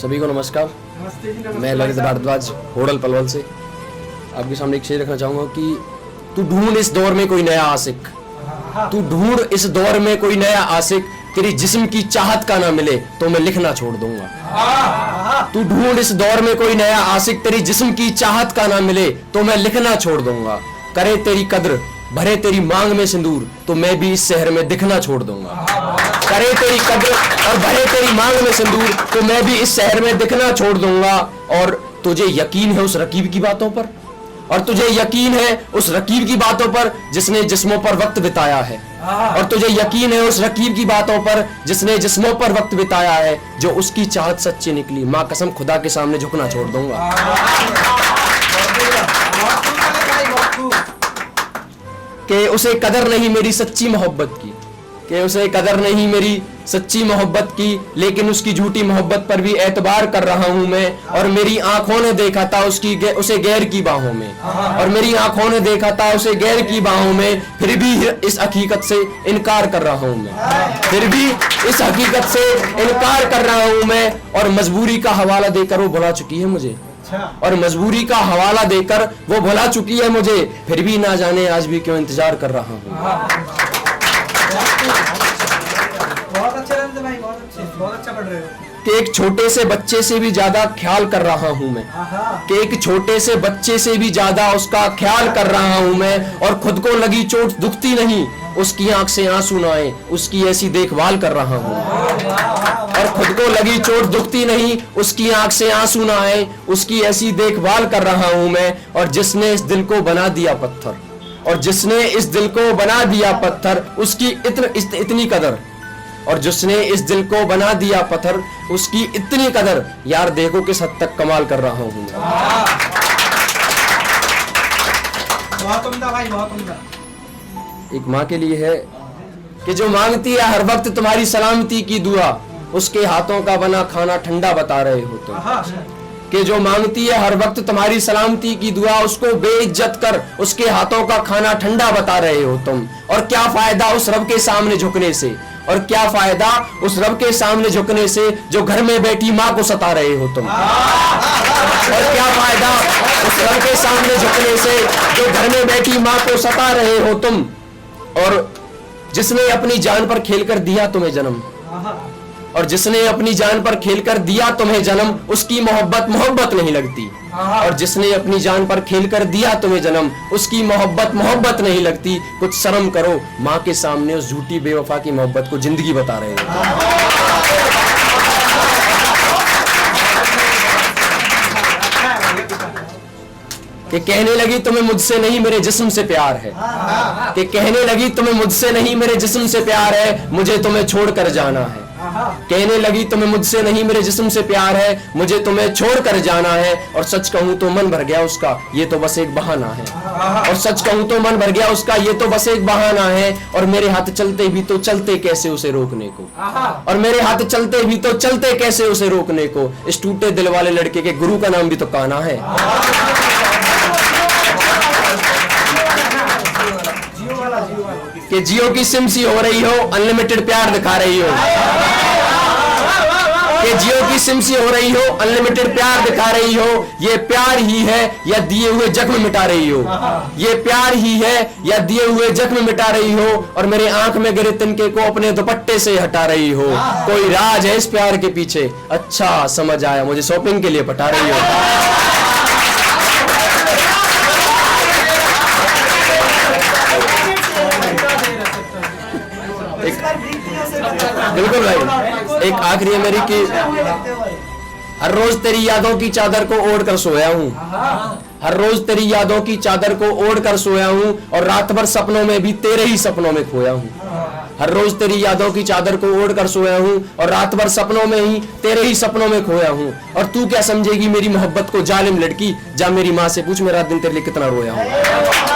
सभी को नमस्कार। मैं ललित भारद्वाज होडल पलवल से आपके सामने एक शेर रखना चाहूंगा कि तू ढूंढ इस दौर में कोई नया आशिक, तू ढूंढ इस दौर में कोई नया आशिक, तेरी जिस्म की चाहत का ना मिले तो मैं लिखना छोड़ दूंगा। तू ढूंढ इस दौर में कोई नया आशिक, तेरी जिस्म की चाहत का ना मिले तो मैं लिखना छोड़ दूंगा। करे तेरी कद्र भरे तेरी मांग में सिंदूर तो मैं भी इस शहर में दिखना छोड़ दूंगा। करे तेरी कद्र और भरे तेरी मांग में सिंदूर तो मैं भी इस शहर में दिखना छोड़ दूंगा। और तुझे यकीन है उस रकीब की बातों पर, और तुझे यकीन है उस रकीब की बातों पर जिसने जिस्मों पर वक्त बिताया है, और तुझे यकीन है उस रकीब की बातों पर जिसने जिस्मों पर वक्त बिताया है। जो उसकी चाहत सच्ची निकली माँ कसम खुदा के सामने झुकना छोड़ दूंगा। कि उसे कदर नहीं मेरी सच्ची मोहब्बत की, कि उसे कदर नहीं मेरी सच्ची मोहब्बत की, लेकिन उसकी झूठी मोहब्बत पर भी एतबार कर रहा हूं मैं। और मेरी आंखों ने देखा था उसे गैर की बाहों में, और मेरी आंखों ने देखा था उसे गैर की बाहों में, फिर भी इस हकीकत से इनकार कर रहा हूं मैं, फिर भी इस हकीकत से इनकार कर रहा हूं मैं। और मजबूरी का हवाला देकर वो भुला चुकी है मुझे, और मजबूरी का हवाला देकर वो भुला चुकी है मुझे, फिर भी ना जाने आज भी क्यों इंतजार कर रहा हूँ। बहुत अच्छे रंग भाई, बहुत अच्छा पढ़ रहे हो। कि एक छोटे से बच्चे से भी ज्यादा ख्याल कर रहा हूं मैं, कि एक छोटे से बच्चे से भी ज्यादा उसका ख्याल कर रहा हूं मैं। और खुद को लगी चोट दुखती नहीं, उसकी आंख से आंसू न आए उसकी ऐसी देखभाल कर रहा हूं। और खुद को लगी चोट दुखती नहीं, उसकी आंख से आंसू न आए उसकी ऐसी देखभाल कर रहा हूं मैं। और जिसने इस दिल को बना दिया पत्थर, और जिसने इस दिल को बना दिया पत्थर उसकी इतनी कदर, और जिसने इस दिल को बना दिया पत्थर उसकी इतनी कदर, यार देखो किस हद तक कमाल कर रहा हूं। बहुत उम्दा भाई, बहुत उम्दा। एक माँ के लिए है कि जो मांगती है हर वक्त तुम्हारी सलामती की दुआ, उसके हाथों का बना खाना ठंडा बता रहे हो तुम। कि जो मांगती है हर वक्त तुम्हारी सलामती की दुआ, उसको बेइज्जत कर उसके हाथों का खाना ठंडा बता रहे हो तुम। और क्या फायदा उस रब के सामने झुकने से, और क्या फायदा उस रब के सामने झुकने से जो घर में बैठी माँ को सता रहे हो तुम। और क्या फायदा उस रब के सामने झुकने से जो घर में बैठी माँ को सता रहे हो तुम। और जिसने अपनी जान पर खेलकर दिया तुम्हें जन्म, और जिसने अपनी जान पर खेलकर दिया तुम्हें जन्म, उसकी मोहब्बत नहीं लगती। और जिसने अपनी जान पर खेलकर दिया तुम्हें जन्म, उसकी मोहब्बत नहीं लगती। कुछ शर्म करो, माँ के सामने उस झूठी बेवफा की मोहब्बत को जिंदगी बता रहे हो। कि कहने लगी तुम्हें मुझसे नहीं मेरे जिस्म से प्यार है, कि कहने लगी तुम्हें मुझसे नहीं मेरे जिस्म से प्यार है, मुझे तुम्हें छोड़कर जाना है। कहने लगी तुम्हें मुझसे नहीं मेरे जिस्म से प्यार है, मुझे तुम्हें छोड़कर जाना है। और सच कहूं तो मन भर गया उसका, ये तो बस एक बहाना है। और सच कहूं तो मन भर गया उसका, ये तो बस एक बहाना है। और मेरे हाथ चलते भी तो चलते कैसे उसे रोकने को, और मेरे हाथ चलते भी तो चलते कैसे उसे रोकने को। इस टूटे दिल वाले लड़के के गुरु का नाम भी तो कान्हा है। कि जियो की सिम सी हो रही हो, अनलिमिटेड प्यार दिखा रही हो। कि जियो की सिम सी हो रही हो, अनलिमिटेड प्यार दिखा रही हो। ये प्यार ही है या दिए हुए जख्म मिटा रही हो, ये प्यार ही है या दिए हुए जख्म मिटा रही हो। और मेरे आंख में गिरे तिनके को अपने दुपट्टे से हटा रही हो। कोई राज है इस प्यार के पीछे, अच्छा समझ आया, मुझे शॉपिंग के लिए पटा रही हो। बिल्कुल भाई, एक आखिरी है मेरी कि हर रोज तेरी यादों की चादर को ओढ़ कर सोया हूँ, हर रोज तेरी यादों की चादर को ओढ़ कर सोया हूँ। और रात भर सपनों में भी तेरे ही सपनों में खोया हूँ। हर रोज तेरी यादों की चादर को ओढ़ कर सोया हूँ, और रात भर सपनों में ही तेरे ही सपनों में खोया हूँ। और तू क्या समझेगी मेरी मोहब्बत को जालिम लड़की, जा मेरी माँ से पूछ मेरा दिन तेरे लिए कितना रोया हूँ।